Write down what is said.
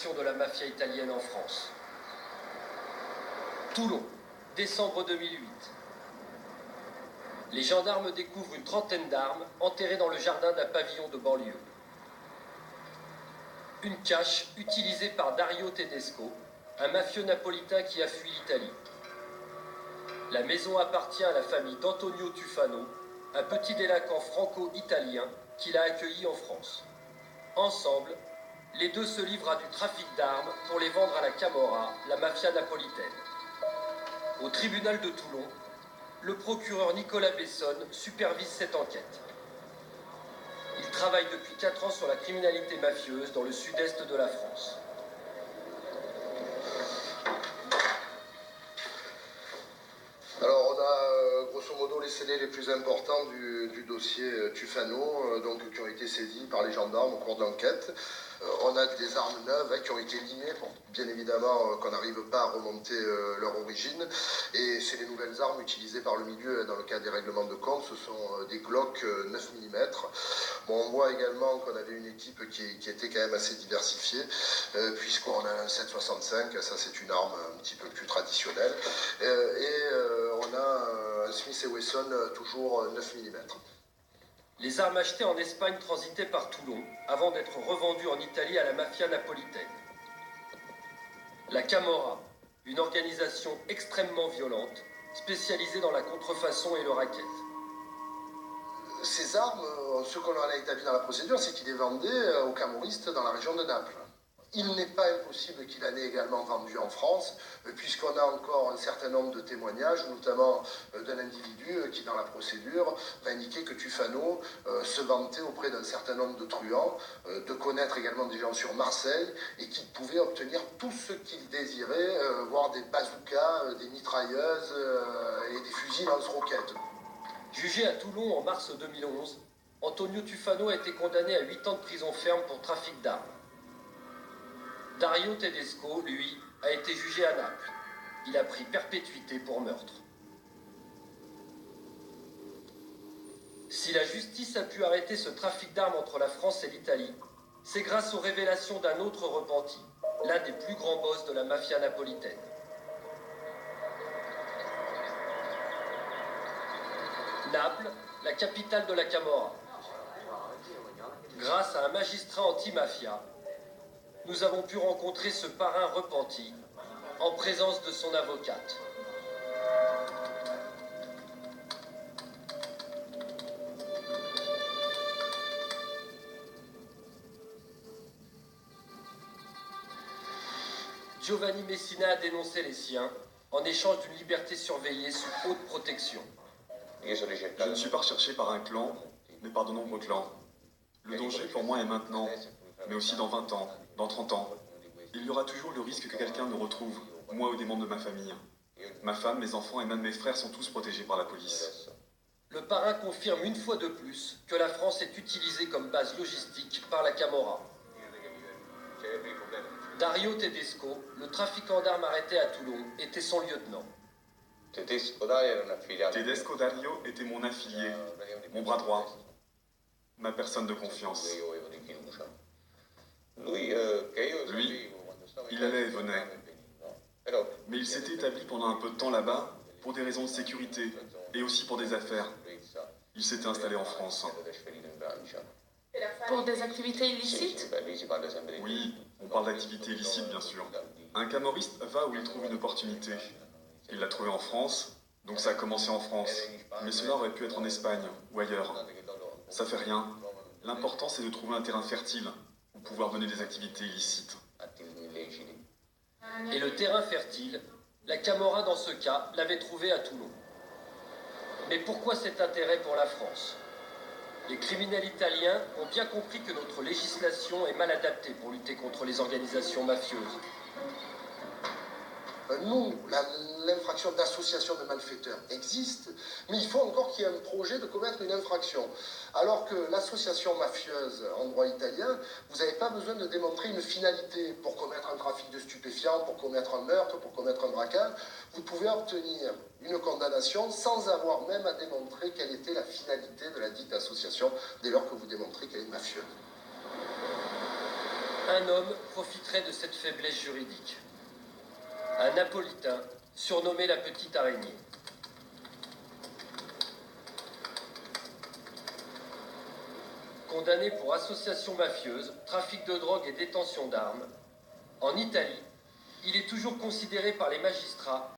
de la mafia italienne en France. Toulon, décembre 2008. Les gendarmes découvrent une trentaine d'armes enterrées dans le jardin d'un pavillon de banlieue. Une cache utilisée par Dario Tedesco, un mafieux napolitain qui a fui l'Italie. La maison appartient à la famille d'Antonio Tufano, un petit délinquant franco-italien qui l'a accueilli en France. Ensemble, les deux se livrent à du trafic d'armes pour les vendre à la Camorra, la mafia napolitaine. Au tribunal de Toulon, le procureur Nicolas Bessonne supervise cette enquête. Il travaille depuis 4 ans sur la criminalité mafieuse dans le sud-est de la France. Alors on a grosso modo les scellés les plus importants du dossier Tufano, qui ont été saisis par les gendarmes au cours de l'enquête. On a des armes neuves qui ont été limées pour bien évidemment qu'on n'arrive pas à remonter leur origine. Et c'est les nouvelles armes utilisées par le milieu dans le cadre des règlements de compte. Ce sont des Glock 9 mm. Bon, on voit également qu'on avait une équipe qui était quand même assez diversifiée, puisqu'on a un 7,65, ça c'est une arme un petit peu plus traditionnelle. On a un Smith & Wesson toujours 9 mm. Les armes achetées en Espagne transitaient par Toulon avant d'être revendues en Italie à la mafia napolitaine. La Camorra, une organisation extrêmement violente, spécialisée dans la contrefaçon et le racket. Ces armes, ce qu'on a établi dans la procédure, c'est qu'il les vendait aux camoristes dans la région de Naples. Il n'est pas impossible qu'il en ait également vendu en France, puisqu'on a encore un certain nombre de témoignages, notamment d'un individu qui, dans la procédure, va indiquer que Tufano se vantait auprès d'un certain nombre de truands, de connaître également des gens sur Marseille, et qu'il pouvait obtenir tout ce qu'il désirait, voire des bazookas, des mitrailleuses et des fusils lance-roquettes. Jugé à Toulon en mars 2011, Antonio Tufano a été condamné à 8 ans de prison ferme pour trafic d'armes. Dario Tedesco, lui, a été jugé à Naples. Il a pris perpétuité pour meurtre. Si la justice a pu arrêter ce trafic d'armes entre la France et l'Italie, c'est grâce aux révélations d'un autre repenti, l'un des plus grands boss de la mafia napolitaine. Naples, la capitale de la Camorra. Grâce à un magistrat anti-mafia, nous avons pu rencontrer ce parrain repenti en présence de son avocate. Giovanni Messina a dénoncé les siens en échange d'une liberté surveillée sous haute protection. Je ne suis pas recherché par un clan, mais par de nombreux clans. Le danger pour moi est maintenant, mais aussi dans 20 ans, dans 30 ans. Il y aura toujours le risque que quelqu'un nous retrouve, moi ou des membres de ma famille. Ma femme, mes enfants et même mes frères sont tous protégés par la police. Le parrain confirme une fois de plus que la France est utilisée comme base logistique par la Camorra. Dario Tedesco, le trafiquant d'armes arrêté à Toulon, était son lieutenant. Tedesco Dario était mon affilié, mon bras droit, ma personne de confiance. Lui, il allait et venait. Mais il s'était établi pendant un peu de temps là-bas pour des raisons de sécurité et aussi pour des affaires. Il s'était installé en France. Pour des activités illicites? Oui, on parle d'activités illicites bien sûr. Un camorriste va où il trouve une opportunité. Il l'a trouvé en France, donc ça a commencé en France. Mais cela aurait pu être en Espagne ou ailleurs. Ça fait rien. L'important c'est de trouver un terrain fertile où pouvoir mener des activités illicites. Et le terrain fertile, la Camorra dans ce cas l'avait trouvé à Toulon. Mais pourquoi cet intérêt pour la France? Les criminels italiens ont bien compris que notre législation est mal adaptée pour lutter contre les organisations mafieuses. Nous, l'infraction d'association de malfaiteurs existe, mais il faut encore qu'il y ait un projet de commettre une infraction. Alors que l'association mafieuse en droit italien, vous n'avez pas besoin de démontrer une finalité pour commettre un trafic de stupéfiants, pour commettre un meurtre, pour commettre un braquage. Vous pouvez obtenir une condamnation sans avoir même à démontrer quelle était la finalité de la dite association, dès lors que vous démontrez qu'elle est mafieuse. Un homme profiterait de cette faiblesse juridique. Un Napolitain, surnommé la petite araignée. Condamné pour association mafieuse, trafic de drogue et détention d'armes, en Italie, il est toujours considéré par les magistrats